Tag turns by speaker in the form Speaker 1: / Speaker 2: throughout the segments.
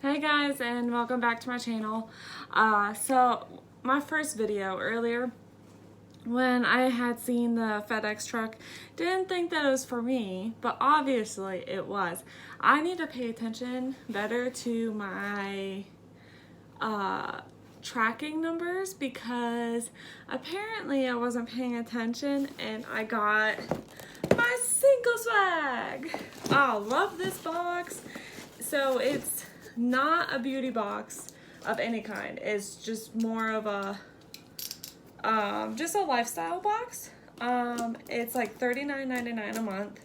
Speaker 1: Hey guys, and welcome back to my channel. So my first video earlier, when I had seen the FedEx truck, didn't think that it was for me, but obviously it was. I need to pay attention better to my tracking numbers because apparently I wasn't paying attention and I got my Singleswag. Oh, love this box. So it's not a beauty box of any kind. It's just more of a just a lifestyle box. It's like $39.99 a month.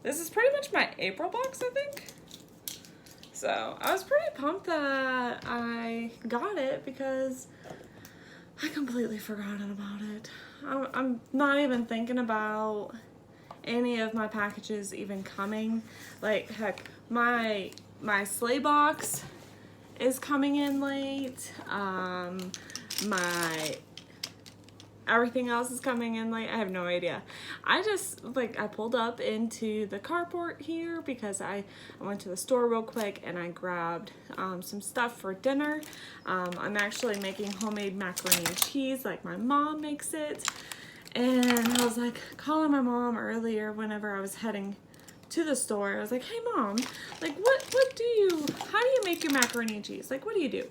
Speaker 1: This is pretty much my April box, I think. So I was pretty pumped that I got it because I completely forgotten about it. I'm not even thinking about any of my packages even coming. Like, heck, my sleigh box is coming in late. My everything else is coming in late. I have no idea. I pulled up into the carport here because I went to the store real quick and I grabbed some stuff for dinner. I'm actually making homemade macaroni and cheese like my mom makes it. And I was like calling my mom earlier whenever I was heading to the store. I was like, hey mom, like how do you make your macaroni and cheese? Like, what do you do?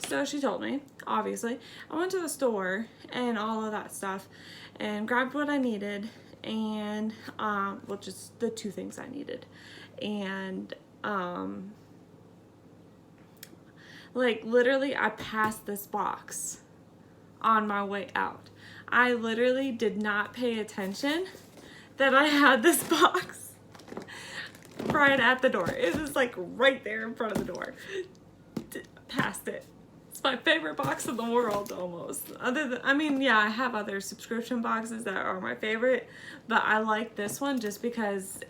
Speaker 1: So she told me, obviously. I went to the store and all of that stuff and grabbed what I needed and, well, just the two things I needed. And, like, literally I passed this box on my way out. I literally did not pay attention that I had this box right at the door. It was like right there in front of the door. Passed it. It's my favorite box in the world almost. Yeah, I have other subscription boxes that are my favorite, but I like this one just because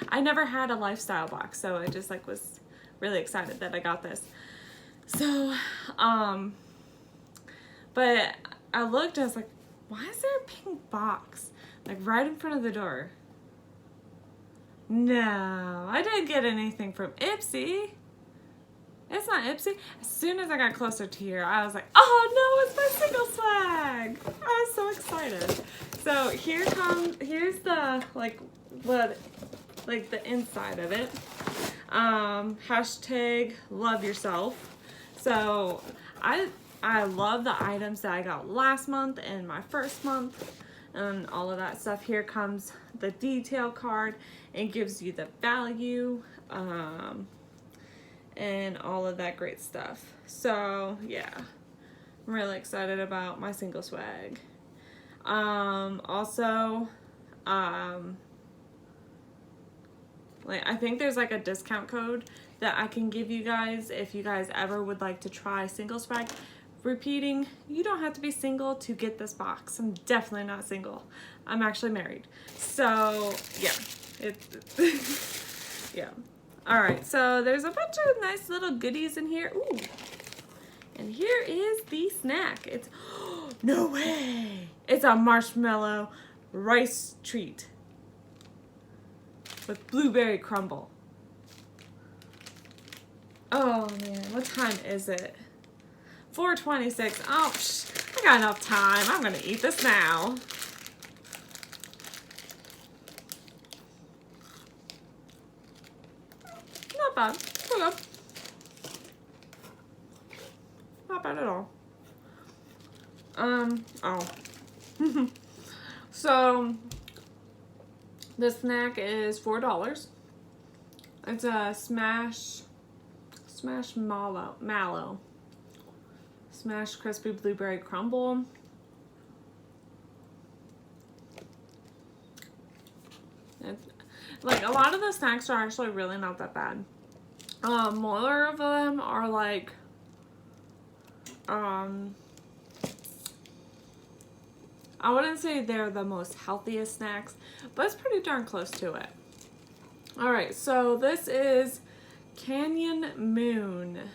Speaker 1: I never had a lifestyle box, so I just was really excited that I got this. So, but I looked, I was like, why is there a pink box? Like right in front of the door. No, I didn't get anything from Ipsy. It's not Ipsy. As soon as I got closer to here, I was like, oh no, it's my Singleswag. I was so excited. So here's the, the inside of it. Hashtag love yourself. So I love the items that I got last month and my first month and all of that stuff. Here comes the detail card. It gives you the value and all of that great stuff. So yeah, I'm really excited about my Singleswag. Also, I think there's like a discount code that I can give you guys if you guys ever would like to try Singleswag. Repeating, you don't have to be single to get this box. I'm definitely not single. I'm actually married. So yeah, yeah. All right, so there's a bunch of nice little goodies in here. Ooh, and here is the snack. It's, no way. It's a marshmallow rice treat with blueberry crumble. Oh man, what time is it? 4:26. Oh, I got enough time. I'm gonna eat this now. Not bad. Okay. Not bad at all. Oh. So, the snack is $4. It's a smash mallow. Smashed crispy blueberry crumble. Like, a lot of the snacks are actually really not that bad. More of them are like, I wouldn't say they're the most healthiest snacks, but it's pretty darn close to it. All right, so this is Canyon Moon.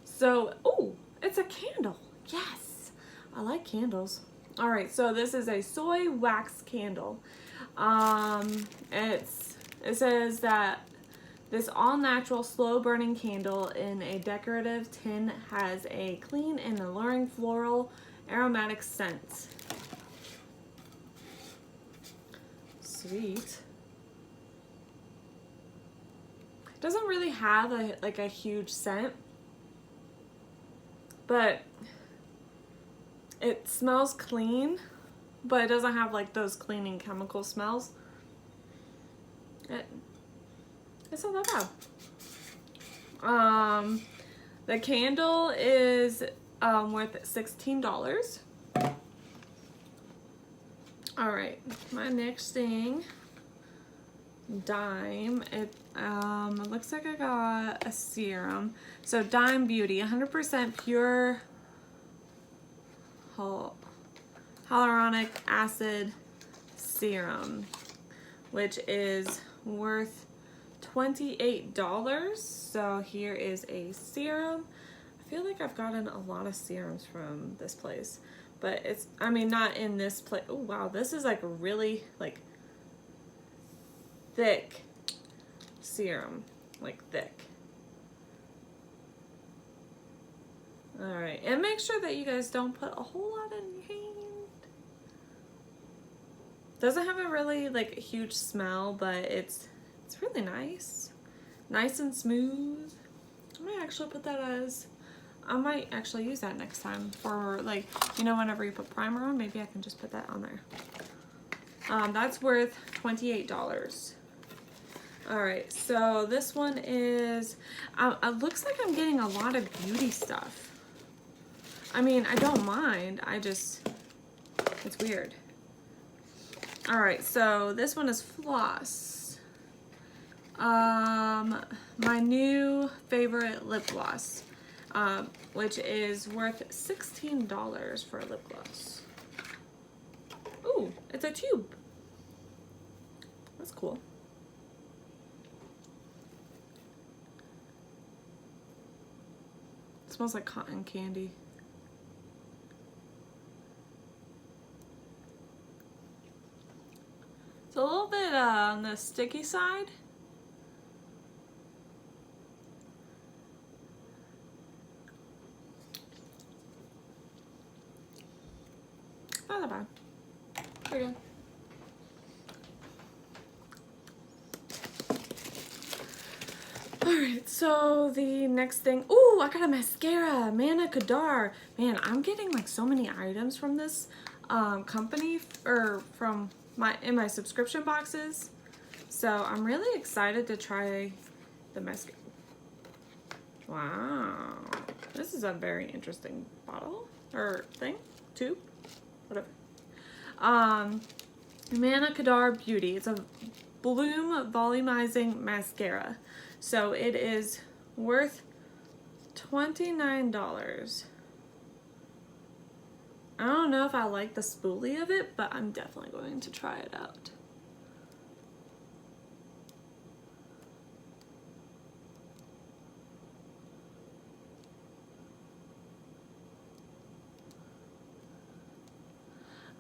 Speaker 1: So, oh, it's a candle. Yes, I like candles. All right, so this is a soy wax candle. It says that this all-natural, slow-burning candle in a decorative tin has a clean and alluring floral aromatic scent. Sweet. Doesn't really have a huge scent, but it smells clean, but it doesn't have like those cleaning chemical smells. It's not that bad. The candle is worth $16. All right, my next thing, Dime. It looks like I got a serum. So Dime Beauty, 100% pure hyaluronic acid serum, which is worth $28. So here is a serum. I feel like I've gotten a lot of serums from this place, but it's, I mean, not in this place. Oh wow, this is like a really like thick serum, like thick. All right, and make sure that you guys don't put a whole lot in your hand. Doesn't have a really like huge smell, but it's really nice. Nice and smooth. I might actually put that as, I might actually use that next time for like, you know, whenever you put primer on, maybe I can just put that on there. That's worth $28. All right, so this one is, it looks like I'm getting a lot of beauty stuff. I mean, I don't mind, it's weird. All right, so this one is floss. My new favorite lip gloss, which is worth $16 for a lip gloss. Ooh, it's a tube. That's cool. It smells like cotton candy. It's a little bit on the sticky side. Not that bad. Pretty good. Alright, so the next thing, ooh, I got a mascara, Manna Kadar. Man, I'm getting like so many items from this company, or from in my subscription boxes. So I'm really excited to try the mascara. Wow, this is a very interesting bottle or thing, tube, whatever. Manna Kadar Beauty. It's a bloom volumizing mascara. So it is worth $29. I don't know if I like the spoolie of it, but I'm definitely going to try it out.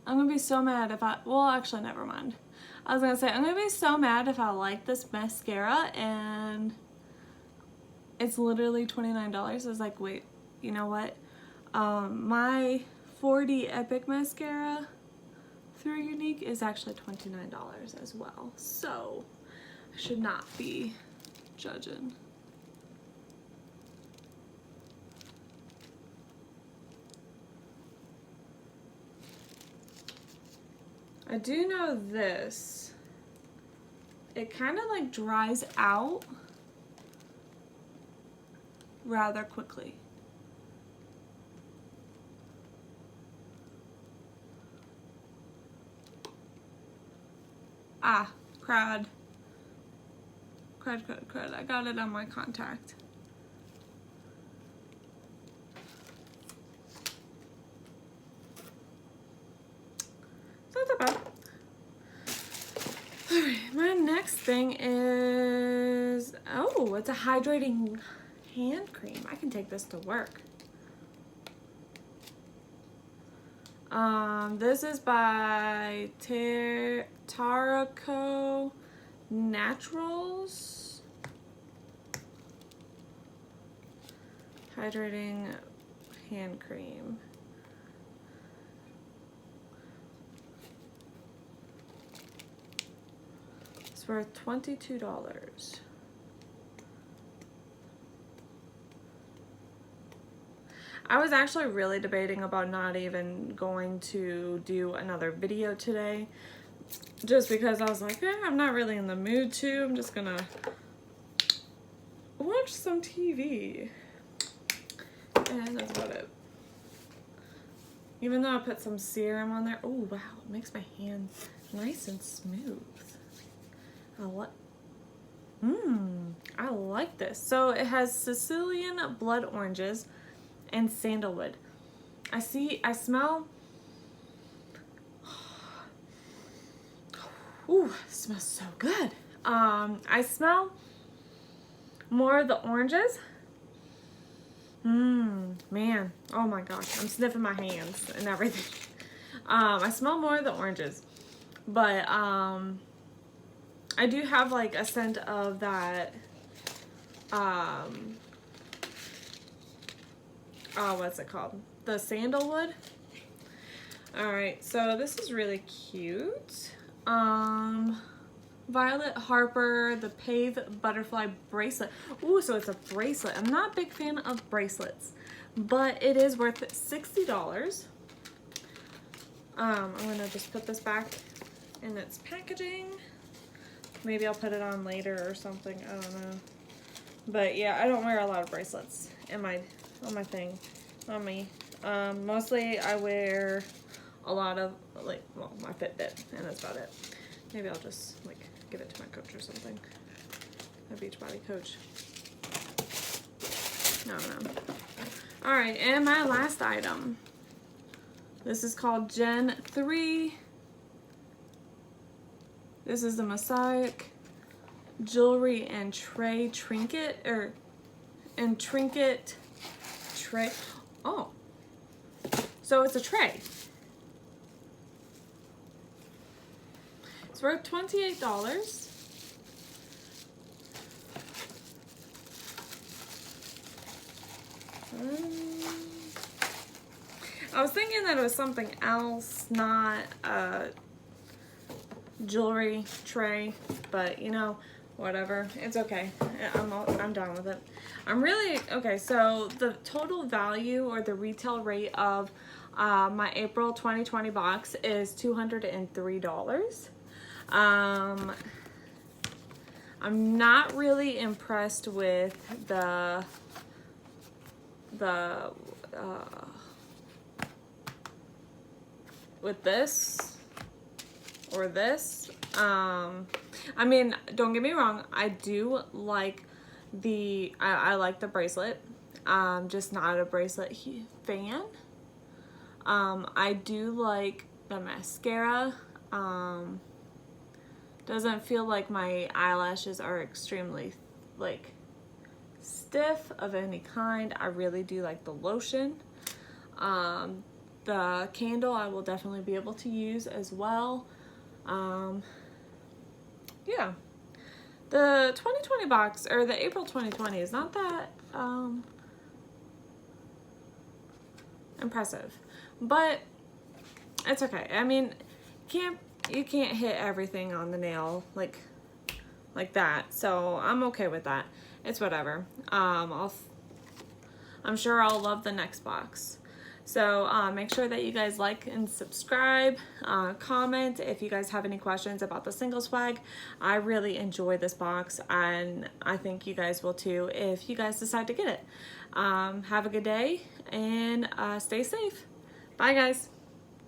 Speaker 1: I'm gonna be so mad if well, actually, never mind. I was gonna say, I'm gonna be so mad if I like this mascara and it's literally $29. I was like, wait, you know what? My 4D Epic mascara through Unique is actually $29 as well. So I should not be judging. I do know this, it kind of like dries out rather quickly. Ah, crud. Crud. I got it on my contact. Alright, my next thing is, oh, it's a hydrating hand cream. I can take this to work. This is by Taraco Naturals. Hydrating hand cream. It's worth $22. I was actually really debating about not even going to do another video today, just because I was like, I'm not really in the mood to. I'm just gonna watch some TV. And that's about it. Even though I put some serum on there. Oh, wow. It makes my hand nice and smooth. I like this. So it has Sicilian blood oranges and sandalwood. I smell. Ooh, it smells so good. I smell more of the oranges. Man, oh my gosh, I'm sniffing my hands and everything. I smell more of the oranges, but I do have like a scent of that, what's it called? The sandalwood. Alright, so this is really cute. Violet Harper, the Pave Butterfly Bracelet. Ooh, so it's a bracelet. I'm not a big fan of bracelets, but it is worth $60. I'm gonna just put this back in its packaging. Maybe I'll put it on later or something, I don't know. But yeah, I don't wear a lot of bracelets on my thing, on me. Mostly I wear a lot of, like, well, my Fitbit, and that's about it. Maybe I'll just, like, give it to my coach or something. My Beachbody coach. I don't know. Alright, and my last item. This is called Gen 3. This is the Mosaic Jewelry and Tray Trinket, Trinket Tray. Oh. So it's a tray. It's worth $28. I was thinking that it was something else, not a jewelry tray, but you know, whatever. It's okay. I'm done with it. I'm really okay. So the total value or the retail rate of my April 2020 box is $203. I'm not really impressed with with this or this. I mean, don't get me wrong, I do like I like the bracelet. Just not a bracelet fan. I do like the mascara. Doesn't feel like my eyelashes are extremely like stiff of any kind. I really do like the lotion. The candle I will definitely be able to use as well. Yeah, the 2020 box, or the April 2020, is not that impressive, but it's okay. I mean, you can't hit everything on the nail like that, so I'm okay with that. It's whatever. I'm sure I'll love the next box. So make sure that you guys like and subscribe, comment if you guys have any questions about the Singleswag. I really enjoy this box, and I think you guys will too if you guys decide to get it. Have a good day, and stay safe. Bye guys.